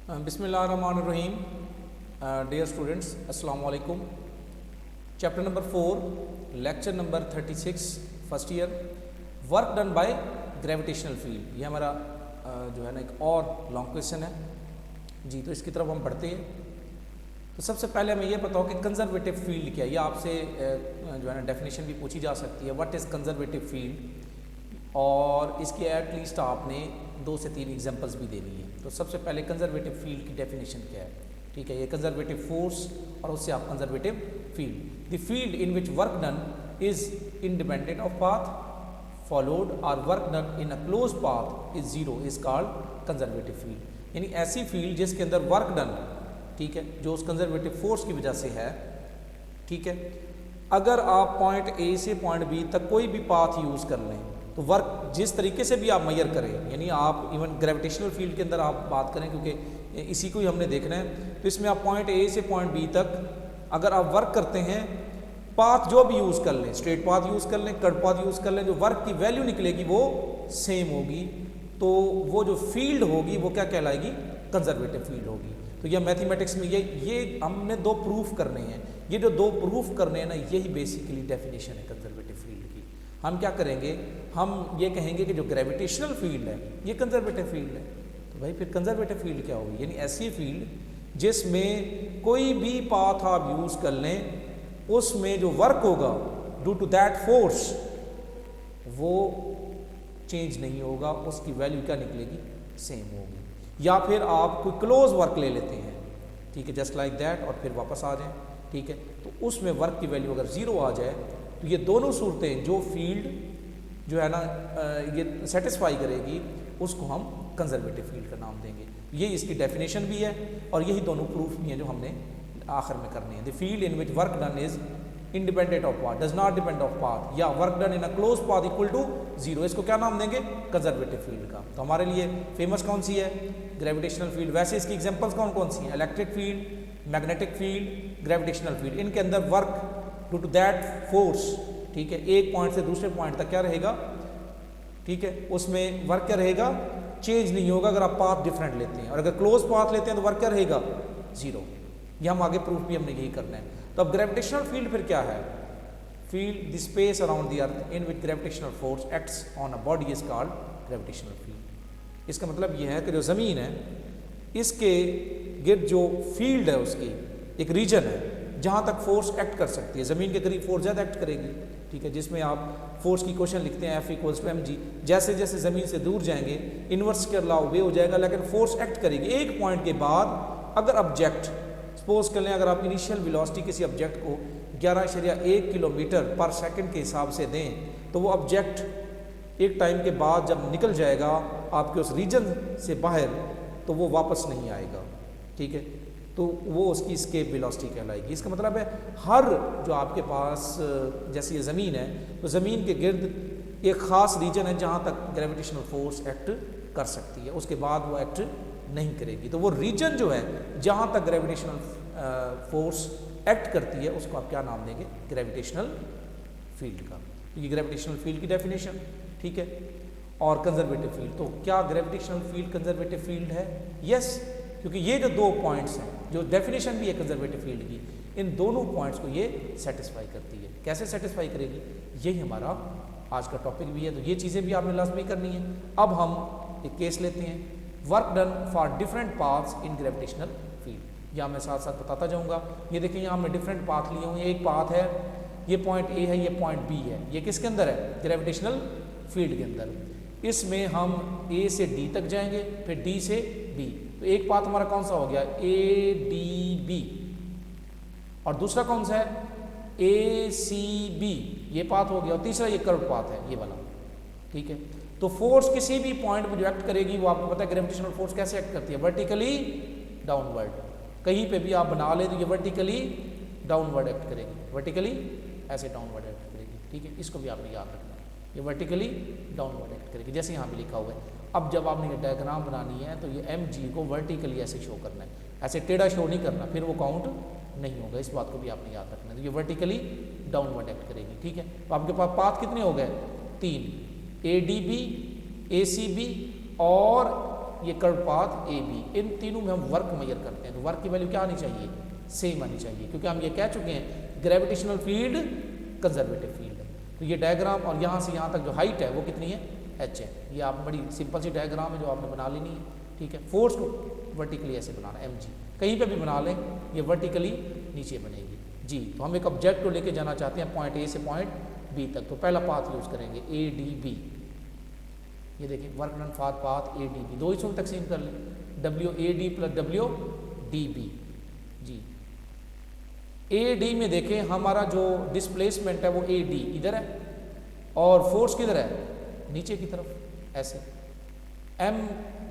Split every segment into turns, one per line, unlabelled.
बिस्मिल्लाहिर्रहमानिर्रहीम। Dear students, अस्सलाम वालेकुम। Chapter number 4, lecture number 36, first year, work done by gravitational field. ये हमारा जो है ना एक और लॉन्ग क्वेश्चन है जी। तो इसकी तरफ हम बढ़ते हैं। तो सबसे पहले हमें ये पता हो कि कंजर्वेटिव फील्ड क्या है। ये आपसे जो है ना डेफिनेशन भी पूछी जा सकती है, व्हाट इज़ कंजर्वेटिव फील्ड, और इसके एटलीस्ट आपने 2 से 3 एग्जांपल्स भी देनी है। तो सबसे पहले कंजर्वेटिव फील्ड की डेफिनेशन क्या है, ठीक है। ये कंजर्वेटिव फोर्स और उससे आप conservative field, the field in which work done is independent of path followed और work done in a close path is zero is called conservative field. यानी ऐसी फील्ड जिसके अंदर वर्क डन, ठीक है, जो उस कंजर्वेटिव फोर्स की वजह से है, ठीक है। अगर आप पॉइंट ए से पॉइंट बी तक कोई भी पाथ यूज़ कर लें तो वर्क जिस तरीके से भी आप मेजर करें, यानी आप इवन ग्रेविटेशनल फील्ड के अंदर आप बात करें, क्योंकि इसी को ही हमने देखना है। तो इसमें आप पॉइंट ए से पॉइंट बी तक अगर आप वर्क करते हैं, पाथ जो भी यूज़ कर लें, स्ट्रेट पाथ यूज़ कर लें, कट पाथ यूज़ कर लें, जो वर्क की वैल्यू निकलेगी वो सेम होगी। तो वो जो फील्ड होगी वो क्या कहलाएगी, कंजर्वेटिव फील्ड होगी। तो यह मैथमेटिक्स में ये हमने 2 प्रूफ करने हैं। ये जो 2 प्रूफ करने हैं ना, यही बेसिकली डेफिनेशन है कंजर्वेटिव फील्ड की। हम क्या करेंगे, हम ये कहेंगे कि जो ग्रेविटेशनल फील्ड है ये कंजर्वेटिव फील्ड है। तो भाई फिर कंजर्वेटिव फील्ड क्या होगी, यानी ऐसी फील्ड जिसमें कोई भी पाथ आप यूज़ कर लें, उसमें जो वर्क होगा ड्यू टू दैट फोर्स वो चेंज नहीं होगा, उसकी वैल्यू क्या निकलेगी, सेम होगी। या फिर आप कोई क्लोज वर्क ले लेते हैं, ठीक है, जस्ट लाइक दैट, और फिर वापस आ जाएं, ठीक है। तो उसमें वर्क की वैल्यू अगर 0 आ जाए तो ये दोनों सूरतें जो फील्ड जो है ना ये सेटिस्फाई करेगी, उसको हम कंजर्वेटिव फील्ड का नाम देंगे। ये इसकी डेफिनेशन भी है और यही दोनों प्रूफ भी हैं जो हमने आखिर में करने हैं। The field in which work done is independent of path, does not depend of path, या work done in a close path equal to 0, इसको क्या नाम देंगे, कंजर्वेटिव फील्ड का। तो हमारे लिए फेमस कौन सी है, ग्रेविटेशनल फील्ड। वैसे इसकी एग्जांपल्स कौन कौन सी हैं, electric field, magnetic field, gravitational field. इनके अंदर work due to that force, ठीक है, एक पॉइंट से दूसरे पॉइंट तक क्या रहेगा, ठीक है, उसमें वर्क क्या रहेगा, चेंज नहीं होगा अगर आप पाथ डिफरेंट लेते हैं, और अगर क्लोज पाथ लेते हैं तो वर्क क्या रहेगा, 0। ये हम आगे प्रूफ भी हमने यही करना है। तो अब ग्रेविटेशनल फील्ड फिर क्या है, field the space around the earth in which gravitational force acts on a body is called gravitational field. इसका मतलब यह है कि जो ज़मीन है इसके गिर्द जो फील्ड है उसकी एक रीजन है जहाँ तक फोर्स एक्ट कर सकती है। ज़मीन के करीब फोर्स ज़्यादा एक्ट करेगी, ठीक है, जिसमें आप फोर्स की क्वेश्चन लिखते हैं F=mg। जैसे जैसे ज़मीन से दूर जाएंगे इन्वर्स के लॉ वे हो जाएगा, लेकिन फोर्स एक्ट करेगी। एक पॉइंट के बाद अगर ऑब्जेक्ट, सपोज कर लें अगर आप इनिशियल वेलोसिटी किसी ऑब्जेक्ट को 11.1 किलोमीटर पर सेकंड के हिसाब से दें, तो वो ऑब्जेक्ट एक टाइम के बाद जब निकल जाएगा आपके उस रीजन से बाहर, तो वो वापस नहीं आएगा, ठीक है। तो वो उसकी एस्केप वेलोसिटी कहलाएगी। इसका मतलब है हर जो आपके पास जैसे ये ज़मीन है, तो ज़मीन के गिर्द एक ख़ास रीजन है जहाँ तक ग्रेविटेशनल फोर्स एक्ट कर सकती है, उसके बाद वो एक्ट नहीं करेगी। तो वो रीजन जो है जहाँ तक ग्रेविटेशनल फोर्स एक्ट करती है उसको आप क्या नाम देंगे, ग्रेविटेशनल फील्ड का। ये ग्रेविटेशनल फील्ड की डेफिनेशन, ठीक है। और कंजर्वेटिव फील्ड, तो क्या ग्रेविटेशनल फील्ड कंजर्वेटिव फील्ड है, यस, क्योंकि ये जो 2 पॉइंट्स हैं, जो डेफिनेशन भी है कंजर्वेटिव फील्ड की, इन दोनों पॉइंट्स को ये सेटिस्फाई करती है। कैसे सेटिस्फाई करेगी, यही हमारा आज का टॉपिक भी है। तो ये चीज़ें भी आपने लाजमी करनी है। अब हम एक केस लेते हैं, work done for different paths in gravitational field. यह मैं साथ साथ बताता जाऊँगा। ये देखिए यहाँ हमने डिफरेंट पाथ लिए हुए हैं। एक पाथ है, ये पॉइंट ए है, ये पॉइंट बी है। ये किसके अंदर है, ग्रेविटेशनल फील्ड के अंदर। इसमें हम ए से डी तक जाएंगे, फिर डी से बी। तो एक पाथ हमारा कौन सा हो गया, ए डी बी, और दूसरा कौन सा है, ए सी बी, ये पाथ हो गया, और तीसरा ये कर्व पाथ है, ये वाला, ठीक है। तो फोर्स किसी भी पॉइंट पर जो एक्ट करेगी वो आपको पता है ग्रेविटेशनल फोर्स कैसे एक्ट करती है, वर्टिकली डाउनवर्ड। कहीं पे भी आप बना ले तो ये वर्टिकली डाउनवर्ड एक्ट करेगी, वर्टिकली ऐसे डाउनवर्ड एक्ट करेगी, ठीक है। इसको भी आपने याद रखना है, ये वर्टिकली डाउनवर्ड एक्ट करेगी, जैसे यहाँ पे लिखा हुआ है। अब जब आपने ये डायग्राम बनानी है तो ये mg को वर्टिकली ऐसे शो करना है, ऐसे टेढ़ा शो नहीं करना, फिर वो काउंट नहीं होगा। इस बात को भी आपने याद रखना है। तो ये वर्टिकली डाउनवर्ड एक्ट करेगी, ठीक है। तो आपके पास पाथ कितने हो गए, 3, ADB, ACB और ये कर्व पाथ ए बी, इन तीनों में हम वर्क मेजर करते हैं। तो वर्क की वैल्यू क्या आनी चाहिए? सेम आनी चाहिए, क्योंकि हम ये कह चुके हैं ग्रेविटेशनल फील्ड कंजर्वेटिव फील्ड है। तो ये डायग्राम और यहाँ से यहाँ तक जो हाइट है वो कितनी है? h है। ये आप बड़ी सिंपल सी डायग्राम है जो आपने बना लेनी है, ठीक है। फोर्स को वर्टिकली ऐसे बनाना है, mg कहीं पे भी बना लें, ये वर्टिकली नीचे बनेगी जी। तो हम एक ऑब्जेक्ट को लेके जाना चाहते हैं पॉइंट ए से पॉइंट बी तक, तो पहला पाथ यूज करेंगे ए डी बी। ये देखिए work done for path A D B, दो हिस्सों में तकसीम कर लें, W A D plus W D B जी। ए डी में देखें हमारा जो डिस्प्लेसमेंट है वो ए डी इधर है और फोर्स किधर है? नीचे की तरफ ऐसे। एम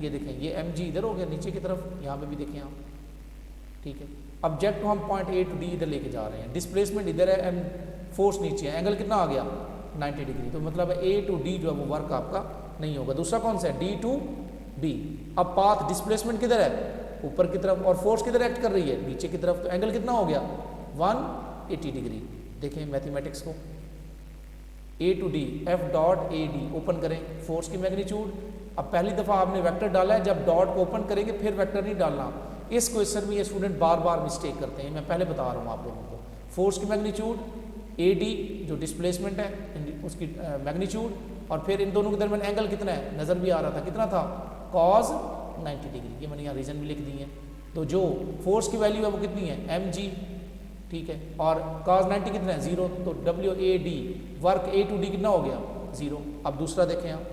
ये देखें ये एम जी इधर हो गया नीचे की तरफ, यहाँ पे भी देखें आप, ठीक है। ऑब्जेक्ट को हम पॉइंट ए टू डी इधर लेके जा रहे हैं, डिस्प्लेसमेंट इधर है, एम फोर्स नीचे है, एंगल कितना आ गया? 90 डिग्री। तो मतलब ए टू डी जो है वो वर्क आपका नहीं होगा। दूसरा कौन सा है? D to B. अब पाथ डिस्प्लेसमेंट किधर है? ऊपर की तरफ, और फोर्स किधर एक्ट कर रही है? नीचे की तरफ। तो एंगल कितना हो गया? 180 डिग्री। देखें मैथमेटिक्स को, A to D F dot A D open करें, फोर्स की मैग्नीट्यूड। अब पहली दफ़ा आपने वेक्टर डाला है, जब डॉट को ओपन करेंगे फिर वेक्टर नहीं डालना। इस क्वेश्चन में ये स्टूडेंट बार बार मिस्टेक करते हैं, मैं पहले बता रहा हूँ आप लोगों को। फोर्स की मैग्नीट्यूड ए डी जो डिस्प्लेसमेंट है उसकी मैग्नीट्यूड, और फिर इन दोनों के दरमियान एंगल कितना है? नज़र भी आ रहा था, कितना था? cos 90 degree. ये मैंने यहाँ रीज़न भी लिख दी है। तो जो फोर्स की वैल्यू है वो कितनी है? एम जी, ठीक है, और cos 90 कितना है? 0। तो W A D work A to D कितना हो गया? 0। अब दूसरा देखें आप,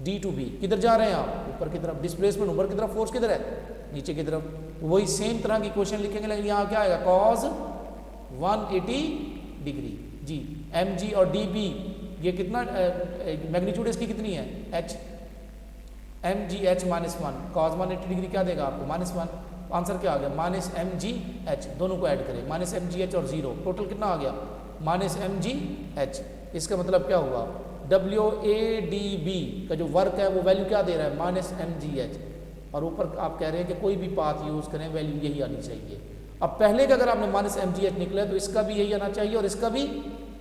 डी टू बी किधर जा रहे हैं आप? ऊपर की तरफ। डिस्प्लेसमेंट ऊपर की तरफ, फोर्स किधर है? नीचे की तरफ। वही सेम तरह की क्वेश्चन लिखेंगे, लेकिन यहाँ क्या आएगा? cos 180 डिग्री जी। एम जी और डी बी ये कितना मैग्नीट्यूड इसकी कितनी है? h। M G H -1 cos 180 degree क्या देगा आपको? -1। आंसर क्या आ गया? Minus M G H. दोनों को ऐड करें, माइनस एम जी एच और 0, टोटल कितना आ गया? Minus M G H. इसका मतलब क्या हुआ? डब्ल्यू ए डी बी का जो वर्क है वो वैल्यू क्या दे रहा है? Minus M G H. और ऊपर आप कह रहे हैं कि कोई भी पाथ यूज़ करें वैल्यू यही आनी चाहिए। अब पहले का अगर आपने माइनस एम जी एच निकला तो इसका भी यही आना चाहिए और इसका भी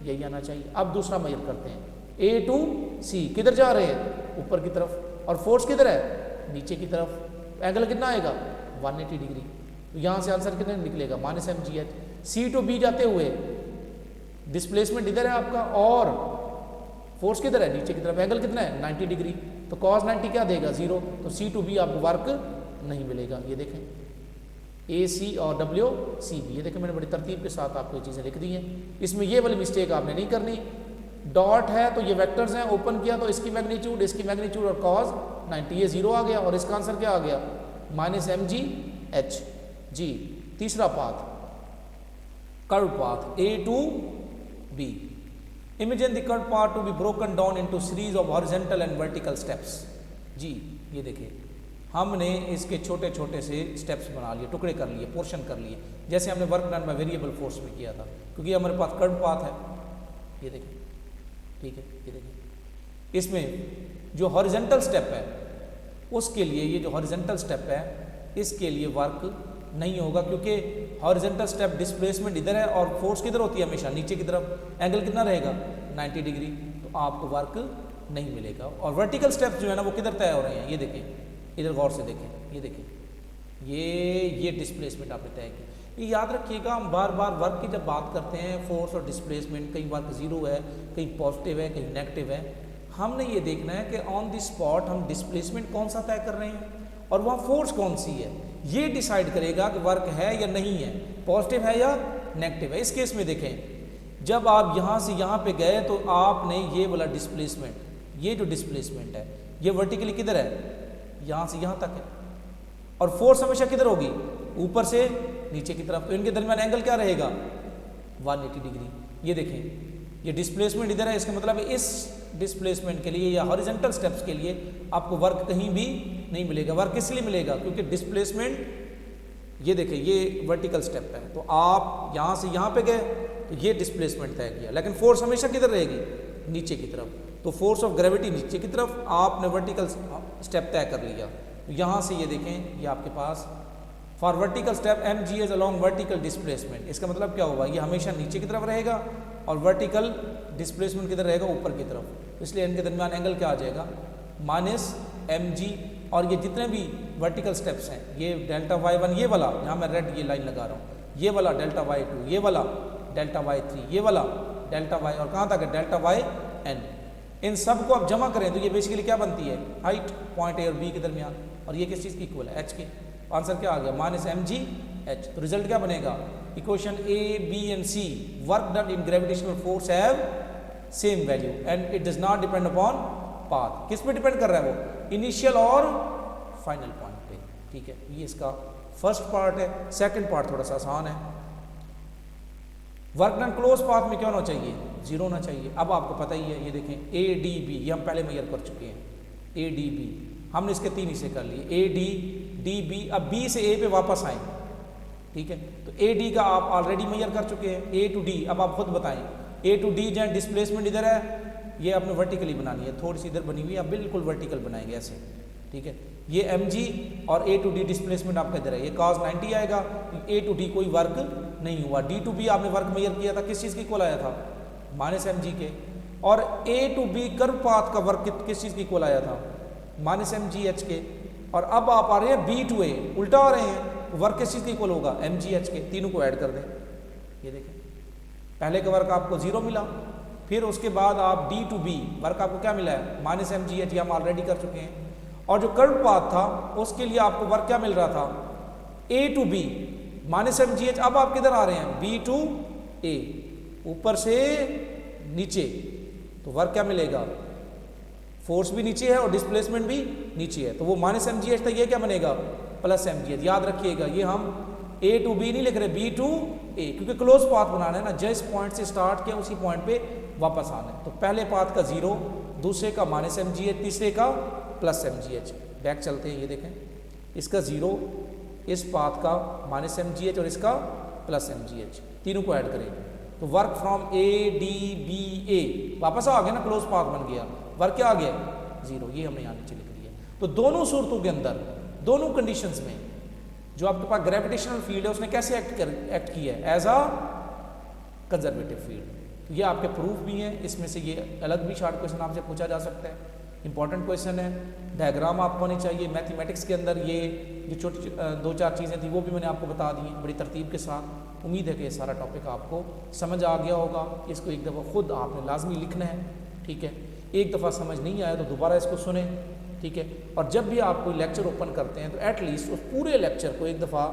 यही आना चाहिए। अब दूसरा मेजर करते हैं, ए टू सी किधर जा रहे हैं? ऊपर की तरफ। और फोर्स किधर है? नीचे की तरफ। एंगल कितना आएगा? 180 डिग्री। तो यहाँ से आंसर कितना निकलेगा? Minus M G H. C to B जाते हुए डिस्प्लेसमेंट इधर है आपका और फोर्स किधर है? नीचे की तरफ। एंगल कितना है? 90 डिग्री। तो cos 90 क्या देगा? 0। तो सी टू बी आपको वर्क नहीं मिलेगा। ये देखें ए सी और डब्ल्यू सी बी, ये देखें मैंने बड़ी तरतीब के साथ आपको ये चीज़ें लिख दी हैं। इसमें ये वाली मिस्टेक आपने नहीं करनी। डॉट है तो ये वेक्टर्स हैं, ओपन किया तो इसकी मैग्नीट्यूड और cos 90 ये 0 आ गया और इसका आंसर क्या आ गया? Minus M G H G. तीसरा path curve path A to B. Imagine the curved path to be broken down into series of horizontal and vertical steps। जी ये देखिए हमने इसके छोटे छोटे से स्टेप्स बना लिए, टुकड़े कर लिए, पोर्शन कर लिए, जैसे हमने work done by variable force में किया था, क्योंकि हमारे पास कर्व पाथ है। ये देखिए, ठीक है, ये देखिए इसमें जो हॉरिजेंटल स्टेप है उसके लिए, ये जो हॉरिजेंटल स्टेप है इसके लिए वर्क नहीं होगा, क्योंकि हॉरिजेंटल स्टेप डिस्प्लेसमेंट इधर है और फोर्स किधर होती है? हमेशा नीचे की तरफ। एंगल कितना रहेगा? 90 डिग्री। तो आपको वर्क नहीं मिलेगा। और वर्टिकल स्टेप्स जो है ना वो किधर तय हो रहे हैं? ये देखें, इधर गौर से देखें, ये देखें, ये डिस्प्लेसमेंट आपने तय की। ये याद रखिएगा, हम बार बार वर्क की जब बात करते हैं, फोर्स और डिस्प्लेसमेंट, कहीं वर्क 0 है, कहीं पॉजिटिव है, कहीं नेगेटिव है, हमने ये देखना है कि ऑन द स्पॉट हम डिस्प्लेसमेंट कौन सा तय कर रहे हैं और वहाँ फोर्स कौन सी है। ये डिसाइड करेगा कि वर्क है या नहीं है, पॉजिटिव है या नेगेटिव है। इस केस में देखें, जब आप यहाँ से यहाँ पे गए तो आपने ये वाला डिस्प्लेसमेंट, ये जो डिस्प्लेसमेंट है ये वर्टिकली किधर है? यहाँ से यहाँ तक है। और फोर्स हमेशा किधर होगी? ऊपर से नीचे की तरफ। तो इनके दरमियान एंगल क्या रहेगा? 180 डिग्री। ये देखें, ये डिस्प्लेसमेंट इधर है, इसका मतलब है इस डिस्प्लेसमेंट के लिए या हॉरिजॉन्टल स्टेप्स के लिए आपको वर्क कहीं भी नहीं मिलेगा। वर्क इसलिए मिलेगा क्योंकि डिस्प्लेसमेंट, ये देखें, ये वर्टिकल स्टेप है, तो आप यहाँ से यहाँ पे गए तो ये डिस्प्लेसमेंट तय किया, लेकिन फोर्स हमेशा किधर रहेगी? नीचे की तरफ। तो फोर्स ऑफ ग्रेविटी नीचे की तरफ, आपने वर्टिकल स्टेप तय कर लिया। तो यहाँ से ये देखें, ये आपके पास for vertical step M G as along vertical displacement. इसका मतलब क्या होगा? ये हमेशा नीचे की तरफ रहेगा और वर्टिकल डिस्प्लेसमेंट किधर रहेगा? ऊपर की तरफ। इसलिए इनके दरमियान एंगल क्या आ जाएगा? माइनस एम जी और ये जितने भी वर्टिकल स्टेप्स हैं, ये डेल्टा y1 ये वाला, यहाँ मैं रेड ये लाइन लगा रहा हूँ, ये वाला डेल्टा y2, ये वाला डेल्टा y3, ये वाला डेल्टा y और कहाँ तक है डेल्टा yn, इन सब को आप जमा करें तो ये बेसिकली क्या बनती है, हाइट पॉइंट ए और बी के दरमियान, और ये किस चीज़ की इक्वल है, h के। आंसर क्या आ गया, माइनस mgh। तो रिजल्ट क्या बनेगा, equation A B and C work done in gravitational force have same value and it does not depend upon path. किस पे डिपेंड कर रहा है वो, इनिशियल और फाइनल पॉइंट पे, ठीक है। ये इसका फर्स्ट पार्ट है। सेकंड पार्ट थोड़ा सा आसान है, वर्क डन क्लोज पाथ में क्या होना चाहिए, जीरो होना चाहिए। अब आपको पता ही है, ये देखें ए डी बी, ये हम पहले मेजर कर चुके हैं, ए डी बी हमने इसके 3 हिस्से कर लिए, ए डी डी बी। अब बी से ए पे वापस आए, ठीक है। तो ए डी का आप ऑलरेडी मेजर कर चुके हैं, ए टू डी। अब आप खुद बताएं, ए टू डी जहाँ डिस्प्लेसमेंट इधर है, ये आपने वर्टिकली बनानी है, थोड़ी सी इधर बनी हुई है, आप बिल्कुल वर्टिकल बनाएंगे ऐसे, ठीक है। ये एम जी और ए टू डी डिस्प्लेसमेंट आपका इधर है, ये cos 90 आएगा, ए टू डी कोई वर्क नहीं हुआ। डी टू बी आपने वर्क मेजर किया था, किस चीज़ की इक्वल आया था, माइनस एम जी के। और ए टू बी कर्व पाथ का वर्क किस चीज़ की इक्वल आया था, माइनस एम जी एच के। और अब आप आ रहे हैं बी टू ए, उल्टा आ रहे हैं, वर्क किस चीज़ की इक्वल होगा, एम जी एच के। तीनों को ऐड कर दें, ये देखें पहले का वर्क आपको 0 मिला, फिर उसके बाद आप डी टू बी वर्क आपको क्या मिला है, माइनस एम जी एच, हम ऑलरेडी कर चुके हैं। और जो कर्व पाथ था उसके लिए आपको वर्क क्या मिल रहा था, A to B minus M G H. अब आप किधर आ रहे हैं, बी टू ए, ऊपर से नीचे, तो वर्क क्या मिलेगा, फोर्स भी नीचे है और डिस्प्लेसमेंट भी नीचे है, तो वो माइनस एम जी एच था, ये क्या बनेगा, प्लस एम जी एच। याद रखिएगा ये हम ए टू बी नहीं लिख रहे, बी टू ए, क्योंकि क्लोज पाथ बनाना है ना, जिस पॉइंट से स्टार्ट किया उसी पॉइंट पे वापस आना है। तो पहले पाथ का 0, दूसरे का माइनस एम जी एच, तीसरे का plus M G H. Back चलते हैं, ये देखें इसका 0, इस पाथ का माइनस एम जी एच और इसका प्लस एम जी एच, तीनों को ऐड करें तो work from A D B A, वापस आ गया ना, क्लोज पाथ बन गया, वर्क क्या आ गया 0, ये हमने यहाँ नीचे लिख दिया। तो दोनों सूरतों के अंदर, दोनों कंडीशंस में जो आपके पास ग्रेविटेशनल फील्ड है उसने कैसे एक्ट किया है, एज अ कंजर्वेटिव फील्ड। तो ये आपके प्रूफ भी हैं, इसमें से ये अलग भी शॉर्ट क्वेश्चन आपसे पूछा जा सकता है, इंपॉर्टेंट क्वेश्चन है। डायग्राम आपको आनी चाहिए, मैथमेटिक्स के अंदर ये जो छोटी 2-4 चीज़ें थी वो भी मैंने आपको बता दी बड़ी तरतीब के साथ। उम्मीद है कि ये सारा टॉपिक आपको समझ आ गया होगा। इसको एक दफ़ा खुद आपने लाजमी लिखना है, ठीक है। एक दफ़ा समझ नहीं आया तो दोबारा इसको सुने, ठीक है। और जब भी आप कोई लेक्चर ओपन करते हैं तो एटलीस्ट उस पूरे लेक्चर को एक दफ़ा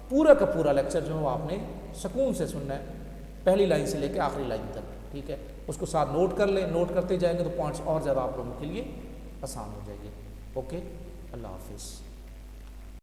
पूरा का पूरा लेक्चर जो है आपने सुकून से सुनना है, पहली लाइन से लेकर आखिरी लाइन तक, ठीक है। उसको साथ नोट कर लें, नोट करते जाएंगे तो पॉइंट्स और ज़्यादा आप लोगों के लिए आसान हो जाएगी। ओके, अल्लाह हाफिज़।